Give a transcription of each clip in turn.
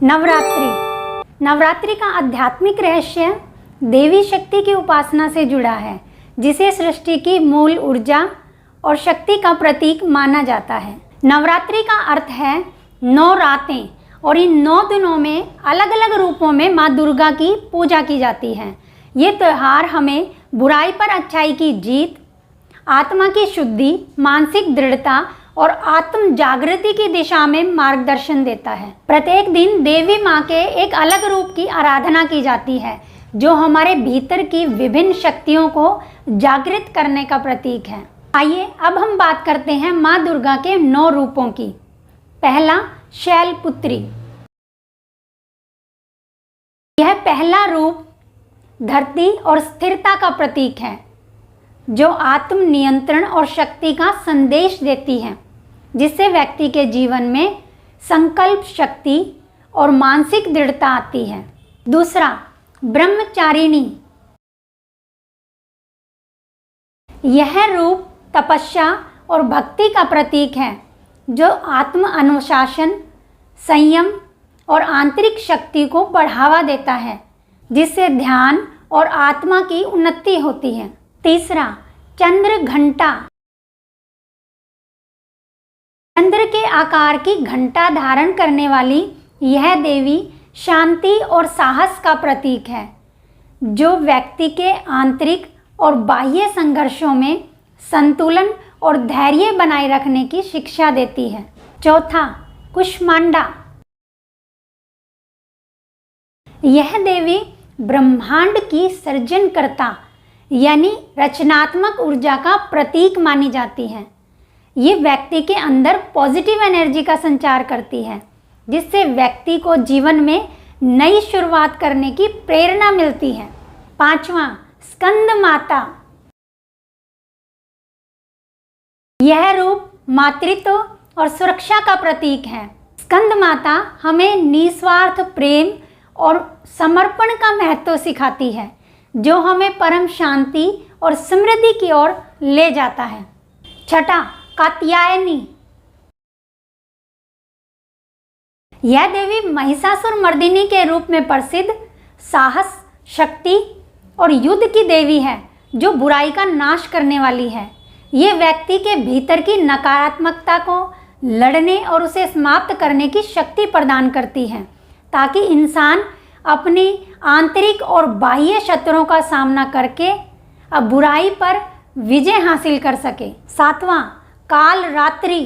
नवरात्रि का आध्यात्मिक रहस्य देवी शक्ति की उपासना से जुड़ा है, जिसे सृष्टि की मूल ऊर्जा और शक्ति का प्रतीक माना जाता है। नवरात्रि का अर्थ है 9 रातें, और इन 9 दिनों में अलग अलग रूपों में माँ दुर्गा की पूजा की जाती है। ये त्यौहार हमें बुराई पर अच्छाई की जीत, आत्मा की शुद्धि, मानसिक दृढ़ता और आत्म जागृति की दिशा में मार्गदर्शन देता है। प्रत्येक दिन देवी माँ के एक अलग रूप की आराधना की जाती है, जो हमारे भीतर की विभिन्न शक्तियों को जागृत करने का प्रतीक है। आइए अब हम बात करते हैं माँ दुर्गा के 9 रूपों की। पहला, शैलपुत्री। यह पहला रूप धरती और स्थिरता का प्रतीक है, जो आत्म नियंत्रण और शक्ति का संदेश देती है, जिससे व्यक्ति के जीवन में संकल्प शक्ति और मानसिक दृढ़ता आती है। दूसरा, ब्रह्मचारिणी। यह रूप तपस्या और भक्ति का प्रतीक है, जो आत्म अनुशासन, संयम और आंतरिक शक्ति को बढ़ावा देता है, जिससे ध्यान और आत्मा की उन्नति होती है। तीसरा, चंद्र घंटा। चंद्र के आकार की घंटा धारण करने वाली यह देवी शांति और साहस का प्रतीक है, जो व्यक्ति के आंतरिक और बाह्य संघर्षों में संतुलन और धैर्य बनाए रखने की शिक्षा देती है। चौथा, कुष्मांडा। यह देवी ब्रह्मांड की सृजनकर्ता यानी रचनात्मक ऊर्जा का प्रतीक मानी जाती है। ये व्यक्ति के अंदर पॉजिटिव एनर्जी का संचार करती है, जिससे व्यक्ति को जीवन में नई शुरुआत करने की प्रेरणा मिलती है। पांचवा, स्कंद माता। यह रूप मातृत्व और सुरक्षा का प्रतीक है। स्कंद माता हमें निस्वार्थ प्रेम और समर्पण का महत्व सिखाती है, जो हमें परम शांति और समृद्धि की ओर ले जाता है। छठा, कात्यायनी। यह देवी महिषासुर मर्दिनी के रूप में प्रसिद्ध साहस, शक्ति और युद्ध की देवी है, जो बुराई का नाश करने वाली है। ये व्यक्ति के भीतर की नकारात्मकता को लड़ने और उसे समाप्त करने की शक्ति प्रदान करती है, ताकि इंसान अपनी आंतरिक और बाह्य शत्रुओं का सामना करके अब बुराई पर विजय हासिल कर सके। सातवां, कालरात्रि।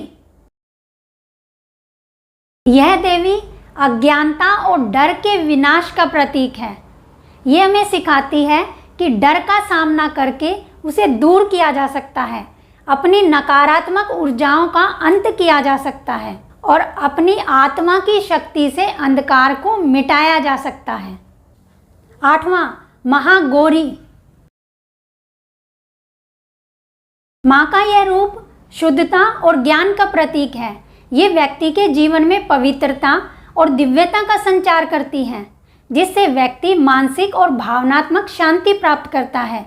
यह देवी अज्ञानता और डर के विनाश का प्रतीक है। यह हमें सिखाती है कि डर का सामना करके उसे दूर किया जा सकता है, अपनी नकारात्मक ऊर्जाओं का अंत किया जा सकता है और अपनी आत्मा की शक्ति से अंधकार को मिटाया जा सकता है। आठवां, महागौरी। माँ का यह रूप शुद्धता और ज्ञान का प्रतीक है। ये व्यक्ति के जीवन में पवित्रता और दिव्यता का संचार करती है, जिससे व्यक्ति मानसिक और भावनात्मक शांति प्राप्त करता है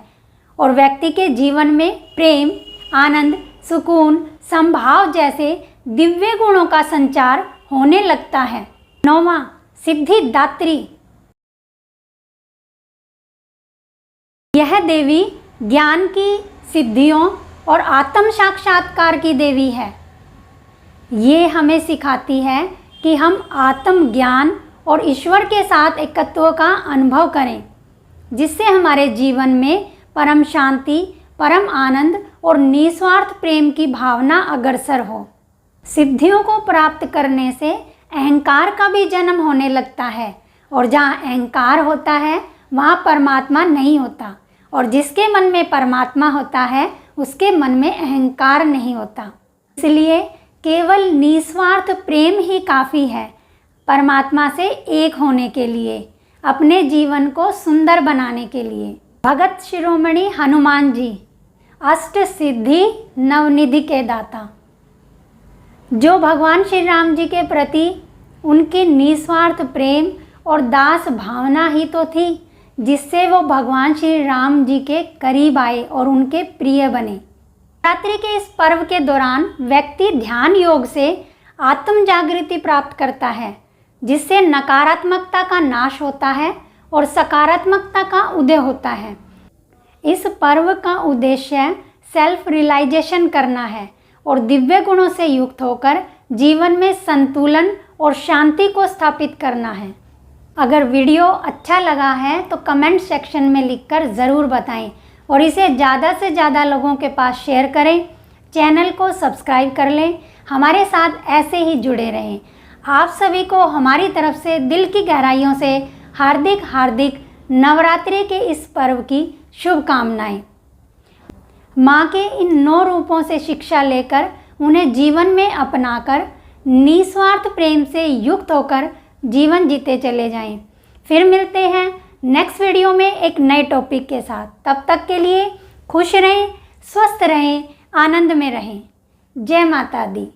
और व्यक्ति के जीवन में प्रेम, आनंद, सुकून, संभाव जैसे दिव्य गुणों का संचार होने लगता है। नौवां, सिद्धिदात्री। यह देवी ज्ञान की सिद्धियों और आत्म साक्षात्कार की देवी है। ये हमें सिखाती है कि हम आत्म ज्ञान और ईश्वर के साथ एकत्व का अनुभव करें, जिससे हमारे जीवन में परम शांति, परम आनंद और निस्वार्थ प्रेम की भावना अग्रसर हो। सिद्धियों को प्राप्त करने से अहंकार का भी जन्म होने लगता है, और जहाँ अहंकार होता है वहाँ परमात्मा नहीं होता, और जिसके मन में परमात्मा होता है उसके मन में अहंकार नहीं होता। इसलिए केवल निस्वार्थ प्रेम ही काफ़ी है परमात्मा से एक होने के लिए, अपने जीवन को सुंदर बनाने के लिए। भगत शिरोमणि हनुमान जी, अष्ट सिद्धि नवनिधि के दाता। जो भगवान श्री राम जी के प्रति उनकी निस्वार्थ प्रेम और दास भावना ही तो थी, जिससे वो भगवान श्री राम जी के करीब आए और उनके प्रिय बने। नवरात्रि के इस पर्व के दौरान व्यक्ति ध्यान योग से आत्म जागृति प्राप्त करता है, जिससे नकारात्मकता का नाश होता है और सकारात्मकता का उदय होता है। इस पर्व का उद्देश्य सेल्फ रियलाइजेशन करना है और दिव्य गुणों से युक्त होकर जीवन में संतुलन और शांति को स्थापित करना है। अगर वीडियो अच्छा लगा है तो कमेंट सेक्शन में लिखकर ज़रूर बताएं और इसे ज़्यादा से ज़्यादा लोगों के पास शेयर करें। चैनल को सब्सक्राइब कर लें, हमारे साथ ऐसे ही जुड़े रहें। आप सभी को हमारी तरफ से दिल की गहराइयों से हार्दिक हार्दिक नवरात्रि के इस पर्व की शुभकामनाएं। माँ के इन 9 रूपों से शिक्षा लेकर उन्हें जीवन में अपनाकर निस्वार्थ प्रेम से युक्त होकर जीवन जीते चले जाएं। फिर मिलते हैं नेक्स्ट वीडियो में एक नए टॉपिक के साथ। तब तक के लिए खुश रहें, स्वस्थ रहें, आनंद में रहें। जय माता दी।